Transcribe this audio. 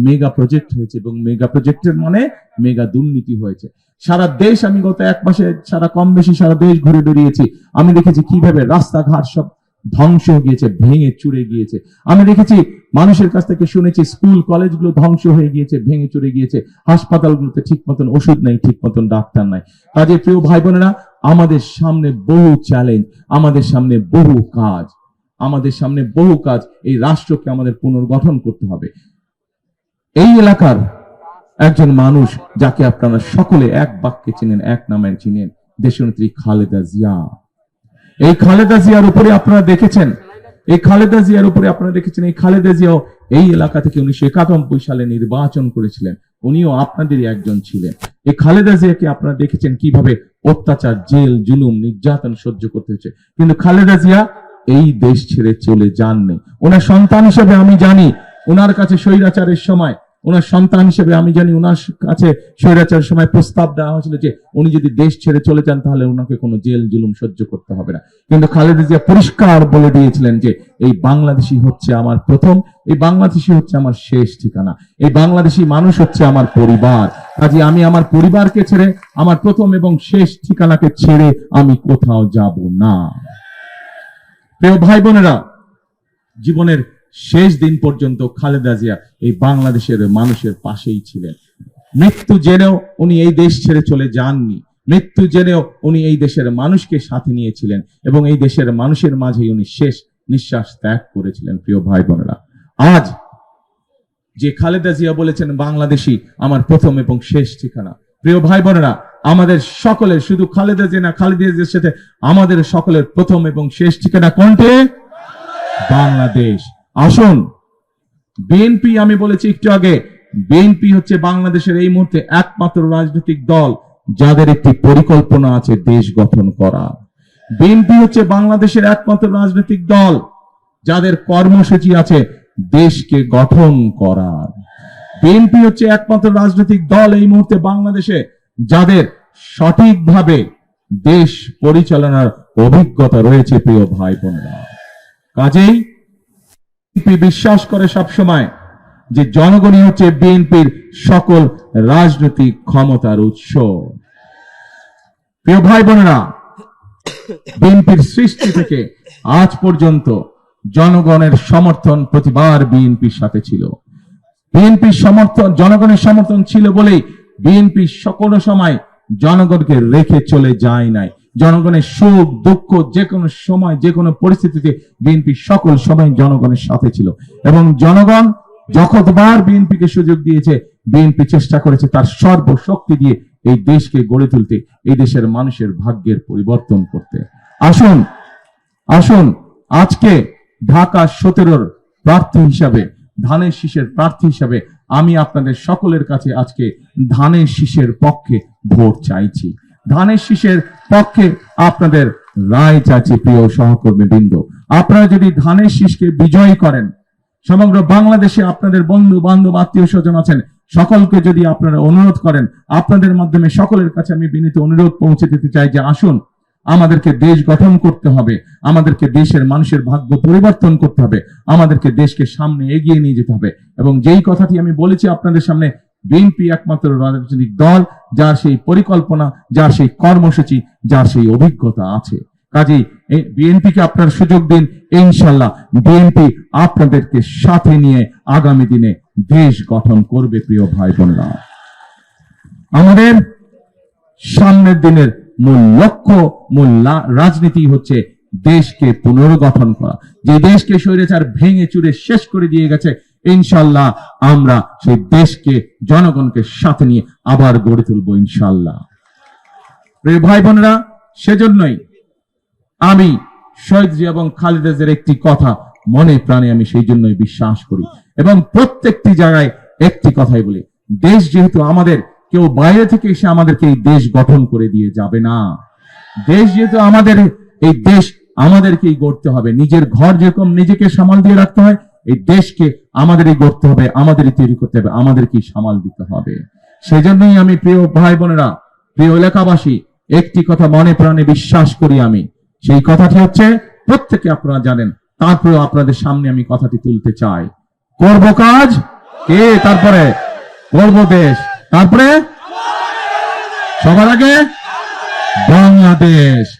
Mega project হয়েছে, এবং mega প্রজেক্টের মানে মেগা দুর্নীতি হয়েছে। সারা দেশ, আমি গত এক মাসে সারা কম বেশি সারা দেশ ঘুরে বেরিয়েছি, আমি দেখেছি কিভাবে রাস্তাঘাট সব ধ্বংস হয়ে গিয়েছে, ভেঙে চুরে গিয়েছে। আমি দেখেছি, মানুষের কাছ থেকে শুনেছি, স্কুল কলেজগুলো ধ্বংস হয়ে গিয়েছে, ভেঙে চুরে গিয়েছে, হাসপাতালগুলোতে ঠিক মতন ওষুধ নেই, ঠিক মতন ডাক্তার নাই। কাজে প্রিয় ভাই বোনেরা, আমাদের সামনে বহু চ্যালেঞ্জ, আমাদের সামনে বহু কাজ, আমাদের সামনে বহু কাজ। এই রাষ্ট্রকে আমাদের পুনর্গঠন করতে হবে। এই এলাকার একজন মানুষ যাকে আপনারা সকলে এক বাক্যে চিনেন, এক নামে চিনেন, দেশনেত্রী খালেদা জিয়া। এই খালেদা জিয়ার উপরে আপনারা দেখেছেন, এই খালেদা জিয়ার উপরে আপনারা দেখেছেন, এই খালেদা জিয়াও এই এলাকা থেকে 1991 সালে নির্বাচন করেছিলেন, উনিও আপনাদেরই একজন ছিলেন। এই খালেদা জিয়াকে আপনারা দেখেছেন কিভাবে অত্যাচার, জেল, জুলুম, নির্যাতন সহ্য করতে হচ্ছে, কিন্তু খালেদা জিয়া এই দেশ ছেড়ে চলে যাননি। ওনার সন্তান হিসেবে আমি জানি, ওনার কাছে স্বৈরাচারের সময়, ওনার সন্তান হিসেবে আমি জানি, ওনার কাছে স্বৈরাচারের সময় প্রস্তাব দেওয়া হয়েছিল যে উনি যদি দেশ ছেড়ে চলে যান তাহলে ওনাকে কোনো জেল জুলুম সহ্য করতে হবে না। কিন্তু খালেদা জিয়া পরিষ্কার বলে দিয়েছিলেন যে এই বাংলাদেশী হচ্ছে আমার প্রথম, এই বাংলাদেশী হচ্ছে আমার শেষ ঠিকানা, এই বাংলাদেশী মানুষ হচ্ছে আমার পরিবার। কাজে আমি আমার পরিবারকে ছেড়ে, আমার প্রথম এবং শেষ ঠিকানাকে ছেড়ে আমি কোথাও যাব না। প্রিয় ভাই বোনেরা, জীবনের শেষ দিন পর্যন্ত খালেদা জিয়া এই বাংলাদেশের মানুষের পাশেই ছিলেন। মৃত্যু জেনেও উনি এই দেশ ছেড়ে চলে যাননি, মৃত্যু জেনেও উনি এই দেশের মানুষকে সাথে নিয়েছিলেন, এবং এই দেশের মানুষের মাঝেই উনি শেষ নিঃশ্বাস ত্যাগ করেছিলেন। প্রিয় ভাই বোনেরা, আজ যে খালেদা জিয়া বলেছেন বাংলাদেশী আমার প্রথম এবং শেষ ঠিকানা, প্রিয় ভাই বোনেরা, আমাদের সকলের, শুধু খালেদা জিয়া না, খালেদা জিয়ার সাথে আমাদের সকলের প্রথম এবং শেষ ঠিকানা কোনটি? বাংলাদেশ। আসুন, বিএনপি, আমি বলেছি একটু আগে, বিএনপি হচ্ছে বাংলাদেশের এই মুহূর্তে একমাত্র রাজনৈতিক দল যাদের একটি পরিকল্পনা আছে দেশ গঠন করা। বিএনপি হচ্ছে বাংলাদেশের একমাত্র রাজনৈতিক দল যাদের কর্মসূচি আছে দেশকে গঠন করার। বিএনপি হচ্ছে একমাত্র রাজনৈতিক দল এই মুহূর্তে বাংলাদেশে যাদের সঠিকভাবে দেশ পরিচালনার অভিজ্ঞতা রয়েছে। প্রিয় ভাই বোনেরা, কাজেই বিএনপি বিশ্বাস করে সবসময় যে জনগণই হচ্ছে বিএনপির সকল রাজনৈতিক ক্ষমতার উৎস। প্রিয় ভাই বোনেরা, বিএনপির সৃষ্টি থেকে আজ পর্যন্ত জনগণের সমর্থন প্রতিবার বিএনপির সাথে ছিল। বিএনপির সমর্থন, জনগণের সমর্থন ছিল বলেই বিএনপি সকল সময় জনগণকে রেখে চলে যায় নাই। জনগণের সুখ দুঃখ যে কোনো সময়, যে কোনো পরিস্থিতিতে বিএনপি সকল সময় জনগণের সাথে ছিল, এবং জনগণ যতবার বিএনপিকে সুযোগ দিয়েছে, বিএনপি চেষ্টা করেছে তার সর্বশক্তি দিয়ে এই দেশকে গড়ে তুলতে, এই দেশের মানুষের ভাগ্যের পরিবর্তন করতে। আসুন আসুন আজকে ঢাকা 17 প্রার্থী হিসাবে, ধানের শীষের প্রার্থী হিসাবে আমি আপনাদের সকলের কাছে আজকে ধানের শীষের পক্ষে ভোট চাইছি, ধানের শীষের পক্ষে আপনাদের রায় চাইছি। প্রিয় সহকর্মী বৃন্দ, আপনারা যদি ধানের শীষকে বিজয়ী করেন, সমগ্র বাংলাদেশে আপনাদের বন্ধু বান্ধব আত্মীয় স্বজন আছেন, সকলকে যদি আপনারা অনুরোধ করেন, আপনাদের মাধ্যমে সকলের কাছে আমি বিনীত অনুরোধ পৌঁছে দিতে চাই যে আসুন, আমাদেরকে দেশ গঠন করতে হবে, আমাদেরকে দেশের মানুষের ভাগ্য পরিবর্তন করতে হবে, আমাদেরকে দেশকে সামনে এগিয়ে নিয়ে যেতে হবে। এবং যেই কথাটি আমি বলেছি আপনাদের সামনে, বিএনপি একমাত্র রাজনৈতিক দল যার সেই পরিকল্পনা, যার সেই কর্মসূচি, যার সেই অভিজ্ঞতা আছে। কাজেই বিএনপিকে আপনার সুযোগ দিন, ইনশাল্লাহ বিএনপি আপনাদেরকে সাথে নিয়ে আগামী দিনে দেশ গঠন করবে। প্রিয় ভাই বোনেরা, আমাদের সামনের দিনের মূল লক্ষ্য, মূল রাজনীতি হচ্ছে দেশকে পুনর্গঠন করা। যে দেশকে স্বৈরাচার ভেঙে চুরে শেষ করে দিয়ে গেছে, ইনশাল্লাহ আমরা সেই দেশকে, জনগণকে সাথে নিয়ে আবার গড়ে তুলবো ইনশাল্লাহ। প্রিয় ভাই বোনেরা, সেজন্যই আমি শহীদ জিয়া এবং খালেদা জিয়ার একটি কথা মনে প্রাণে আমি সেই জন্যই বিশ্বাস করি, এবং প্রত্যেকটি জায়গায় একটি কথাই বলি, দেশ যেহেতু আমাদের, কেউ বাইরে থেকে এসে আমাদেরকে এই দেশ গঠন করে দিয়ে যাবে না। দেশ যেহেতু আমাদের, এই দেশ আমাদেরকেই গড়তে হবে। নিজের ঘর যেরকম নিজেকে সামাল দিয়ে রাখতে হয়, এই দেশকে আমাদেরই গড়তে হবে, আমাদেরই তৈরি করতে হবে, আমাদেরকেই সামাল দিতে হবে। সেজন্যই আমি প্রিয় ভাই বোনেরা, প্রিয় এলাকাবাসী, একটি কথা মনে প্রাণে বিশ্বাস করি আমি, সেই কথাটি হচ্ছে, প্রত্যেকে আপনারা জানেন, তারপরেও আপনাদের সামনে আমি কথাটি তুলতে চাই, করব কাজ কে তারপরে করব দেশ, তারপরে সবার আগে বাংলাদেশ।